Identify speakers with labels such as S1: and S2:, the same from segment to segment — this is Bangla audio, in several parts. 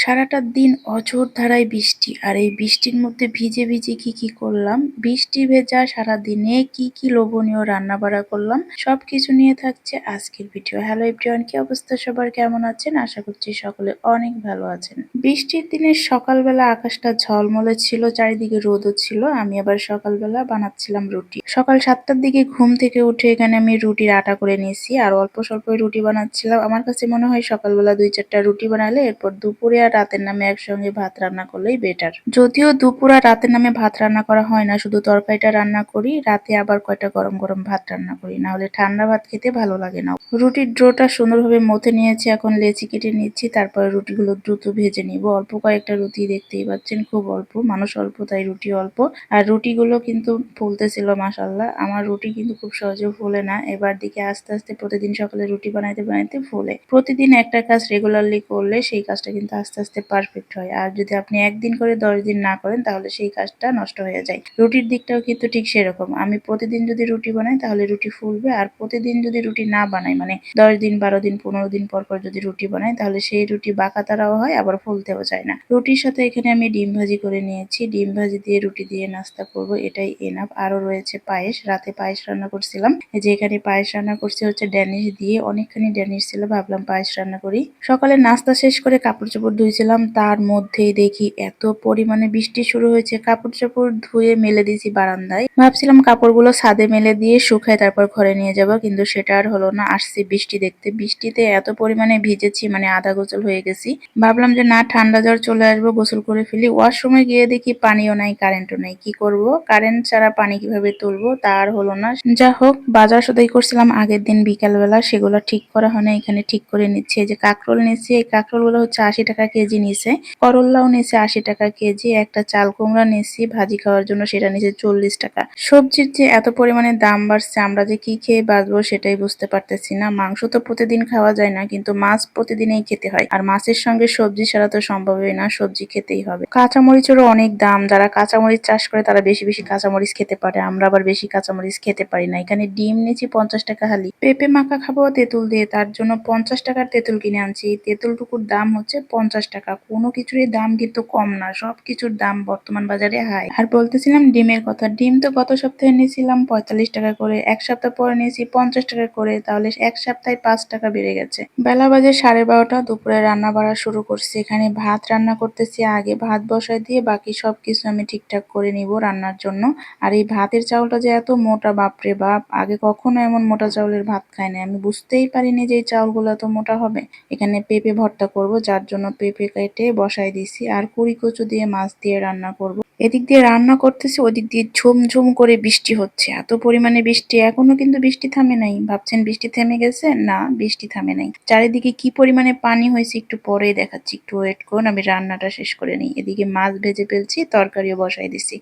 S1: সারাটা দিন অঝোর ধারায় বৃষ্টি আর এই বৃষ্টির মধ্যে ভিজে ভিজে কি করলাম, বৃষ্টি ভেজা সারাদিনে কি লোভনীয় রান্না বাড়া করলাম সবকিছু নিয়ে থাকছে আজকের ভিডিও। হ্যালো এভরিওয়ান, কি অবস্থা সবার, কেমন আছেন? আশা করছি সকলে অনেক ভালো আছেন। বৃষ্টির দিনের সকালবেলা আকাশটা ঝলমলে ছিল, চারিদিকে রোদও ছিল। আমি আবার সকালবেলা বানাচ্ছিলাম রুটি। সকাল 7টার দিকে ঘুম থেকে উঠে এখানে আমি রুটির আটা করে নিয়েছি আর অল্প স্বল্পই রুটি বানাচ্ছিলাম। আমার কাছে মনে হয় সকালবেলা 2-4টা রুটি বানালে এরপর দুপুরে আর রাতের নামে একসঙ্গে ভাত রান্না করলেই বেটার। যদিও দুপুর আর রাতের নামে ভাত রান্না করা হয় না, শুধু তরকারিটা রান্না করি, রাতে আবার কয়টা গরম গরম ভাত রান্না করি, না হলে ঠান্ডা ভাত খেতে ভালো লাগে না। রুটির ডোটা সুন্দরভাবে মথে নিয়েছি, এখন লেচি কেটে নিচ্ছি, তারপরে রুটিগুলো দ্রুত ভেজে নিব। অল্প কয়েকটা রুটি, দেখতেই পাচ্ছেন খুব অল্প, মানুষ অল্প তাই রুটি অল্প। আর রুটিগুলো কিন্তু ফুলতেছিল মাশাআল্লাহ। আমার রুটি কিন্তু খুব সহজে ফুলে না, এবার দিকে আস্তে আস্তে প্রতিদিন সকালে রুটি বানাইতে বানাইতে ফুলে। প্রতিদিন একটা কাজ রেগুলারলি করলে সেই কাজটা কিন্তু আস্তে আস্তে পারফেক্ট হয়, আর যদি আপনি একদিন করে 10 দিন না করেন তাহলে সেই কাজটা নষ্ট হয়ে যায়। রুটির দিকটাও কিন্তু ঠিক সেরকম, আমি প্রতিদিন যদি রুটি বানাই তাহলে রুটি ফুলবে, আর প্রতিদিন যদি রুটি না বানাই, মানে 10 দিন 12 দিন 15 দিন পর পর যদি রুটি বানাই তাহলে সেই রুটি বাঁকা তারাও হয়, আবার ফুলতেও চায় না। রুটির সাথে এখানে আমি ডিম ভাজি করে নিয়েছি, ডিম ভাজি দিয়ে রুটি দিয়ে নাস্তা করব, এটাই এনাফ। আরো রয়েছে পায়েস, রাতে পায়েস রান্না করছিলাম। এই যে এখানে পায়েস রান্না করছি হচ্ছে ড্যানিশ দিয়ে, অনেকখানি ড্যানিশ ছিল, ভাবলাম পায়েস রান্না করি। সকালে নাস্তা শেষ করে কাপড় চোপড় ধুইছিলাম, তার মধ্যেই দেখি এত পরিমাণে বৃষ্টি শুরু হয়েছে। কাপড় চোপড় ধুয়ে মেলে দিয়েছি বারান্দায়, ভাবছিলাম কাপড়গুলো ছাদে মেলে দিয়ে শুকায় তারপর ঘরে নিয়ে যাব, কিন্তু সেটা আর হলো না। আসছি বৃষ্টি দেখতে, বৃষ্টিতে এত পরিমাণে ভিজেছি, মানে আধা গোসল হয়ে গেছি। ভাবলাম যে না, ঠান্ডা জ্বর চলে আসবো, গোসল করে ফেলি। ওয়াশরুমে গিয়ে দেখি পানিও নাই, কারেন্টও নাই, কি করব? কারেন্ট ছাড়া পানি কিভাবে তুলবো, তা আর হলো না। যা হোক, বাজার সদাই করছিলাম আগের দিন বিকালবেলা, সেগুলো ঠিক করা হয় না, এখানে ঠিক করে নিচ্ছে। এই যে কাঁকরোল নিচ্ছি, এই কাঁকরোল গুলো হচ্ছে 80 টাকা কেজি নিছে। করল্লাও নিছে 80 টাকা কেজি। একটা চাল কুমড়া নিচ্ছি ভাজি খাওয়ার জন্য, সেটা নিচে 40 টাকা। সবজির যে এত পরিমাণে দাম বাড়ছে, আমরা যে কি খেয়ে বাঁচবো সেটাই বুঝতে পারতেছি না। মাংস তো প্রতিদিন খাওয়া যায় না, কিন্তু মাছ প্রতিদিনই খেতে হয়, আর মাছের সঙ্গে সবজি ছাড়া তো সম্ভবই না, সবজি খেতেই হবে। কাঁচামরিচেরও অনেক দাম, যারা কাঁচামরিচ চাষ করে তারা বেশি বেশি কাঁচামরিচ খেতে পারে, আমরা আবার বেশি কাঁচামরিচ খেতে পারি না। এখানে ডিম নিয়েছি 50 টাকা হালি। পেঁপে মাখা খাবো তেঁতুল দিয়ে, তার জন্য 50 টাকার তেঁতুল কিনে আনছি। তেঁতুলটুকুর দাম হচ্ছে 50 টাকা। কোনো কিছুরই দাম কিন্তু কম না, সবকিছুর দাম বর্তমান বাজারে হাই। আর বলতেছিলাম ডিমের কথা, ডিম তো গত সপ্তাহে নিয়েছিলাম 45 টাকা করে, এক সপ্তাহ পরে নিয়েছি 50 টাকা করে, তাহলে এক সপ্তাহে 5 টাকা বেড়ে গেছে। বেলা বাজে 12:30, দুপুরে রান্না বাড়া শুরু করছি। এখানে ভাত রান্না করতেছি, আগে ভাত বসায় দিয়ে বাকি সবকিছু আমি ঠিকঠাক করে নিব রান্নার জন্য। আর এই ভাতের চাউলটা যে এত মোটা, বাপরে বাপ, আগে কখনো এমন মোটা চাউলের ভাত খাই না, আমি বুঝতেই পারিনি যে এই চাউলগুলো এত মোটা হবে। এখানে পেঁপে ভর্তা করব, যার জন্য পেঁপে কেটে বসাই দিছি, আর কুড়ি কচু দিয়ে মাছ দিয়ে রান্না করব। এদিক দিয়ে রান্না করতেছি, ওদিক দিয়ে ঝুমঝুম করে বৃষ্টি হচ্ছে, এত পরিমাণে বৃষ্টি, এখনো কিন্তু বৃষ্টি থামে নাই। ভাবছেন বৃষ্টি থেমে গেছে? না, বৃষ্টি থামে নাই। চারিদিকে কি পরিমাণে পানি হয়েছে একটু পরেই দেখাচ্ছি, একটু ওয়েট করুন, আমি রান্নাটা শেষ করে নিই। এদিকে মাছ ভেজে ফেলছি, তরকারিও বসাই দিছি,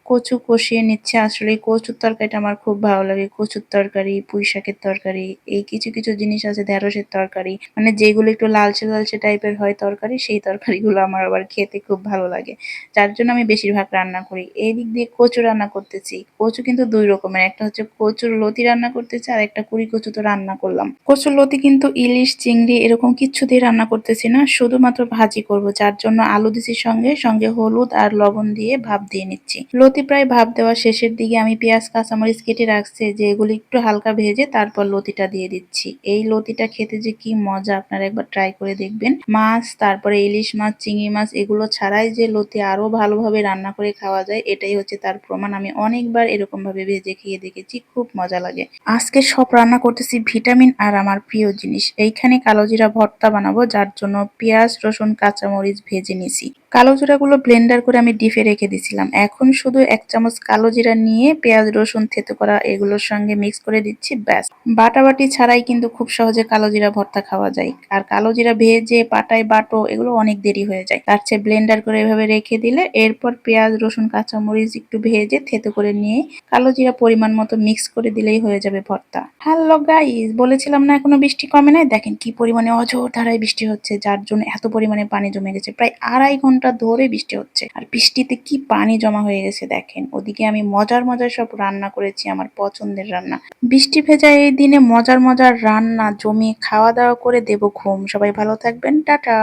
S1: কচু কষিয়ে নিচ্ছে। আসলে কচুর তরকারিটা আমার খুব ভালো লাগে, কচুর তরকারি, পুঁই শাকের তরকারি, এই কিছু কিছু জিনিস আছে, ঢেঁড়সের তরকারি, মানে যেগুলো একটু লালচে লালচে টাইপের হয় তরকারি, সেই তরকারিগুলো আমার আবার খেতে খুব ভালো লাগে, যার জন্য আমি বেশিরভাগ রান্না করি। এই দিক দিয়ে কচু রান্না করতেছি, কচু কিন্তু দুই রকমের, একটা হচ্ছে কচুর লতি রান্না করতেছি, আর একটা কুড়ি কচু তো রান্না করলাম। কচুর লতি কিন্তু ইলিশ চিংড়ি এরকম কিচ্ছু দিয়ে রান্না করতেছি না, শুধুমাত্র ভাজি করব, যার জন্য আলু দিছি, সঙ্গে সঙ্গে হলুদ আর লবণ দিয়ে ভাপ দিয়ে নিচ্ছি। লতি প্রায় ভাপ দেওয়া শেষের দিকে, আমি পেঁয়াজ কাঁচামরিচ কেটে রাখছি, যে এগুলি একটু হালকা ভেজে তারপর লতিটা দিয়ে দিচ্ছি। এই লতিটা খেতে যে কি মজা, আপনারা একবার ট্রাই করে দেখবেন। মাছ, তারপরে ইলিশ মাছ, চিংড়ি মাছ এগুলো ছাড়াই যে লতি আরো ভালোভাবে রান্না করে খাওয়া যায়, এটাই হচ্ছে তার প্রমাণ। আমি অনেকবার এরকম ভাবে ভেজে খেয়ে দেখেছি, খুব মজা লাগে। আজকে সব রান্না করতেছি ভিটামিন আর আমার প্রিয় জিনিস। এইখানে কালো জিরা ভর্তা বানাবো, যার জন্য পেঁয়াজ রসুন কাঁচামরিচ ভেজে নিছি। কালো জিরাগুলো ব্লেন্ডার করে আমি ডিপে রেখে দিছিলাম, এখন শুধু 1 চামচ কালো জিরা নিয়ে পেঁয়াজ রসুন থেতো করা এগুলোর সঙ্গে মিক্স করে দিচ্ছি, ব্যাস। বাটাবাটি ছাড়াই কিন্তু খুব সহজে কালো জিরা ভর্তা খাওয়া যায়। আর কালো জিরা ভেজে পাটায় বাটো, এগুলো অনেক দেরি হয়ে যায়, তার চেয়ে ব্লেন্ডার করে এভাবে রেখে দিলে, এরপর পেঁয়াজ রসুন কাঁচামরিচ একটু ভেজে থেতো করে নিয়ে কালো জিরা পরিমাণ মতো মিক্স করে দিলেই হয়ে যাবে ভর্তা। হ্যালো গাইস, বলেছিলাম না এখনো বৃষ্টি কমে নাই, দেখেন কি পরিমাণে অঝোর ধারায় বৃষ্টি হচ্ছে, যার জন্য এত পরিমাণে পানি জমে গেছে, প্রায় 2.5 ঘন্টা ধরে বৃষ্টি হচ্ছে, আর বৃষ্টিতে কি পানি জমা হয়ে গেছে দেখেন। ওদিকে আমি মজার মজার সব রান্না করেছি, আমার পছন্দের রান্না। বৃষ্টি ভেজা এই দিনে মজার মজার রান্না জমিয়ে খাওয়া দাওয়া করে দেব ঘুম। সবাই ভালো থাকবেন, টাটা।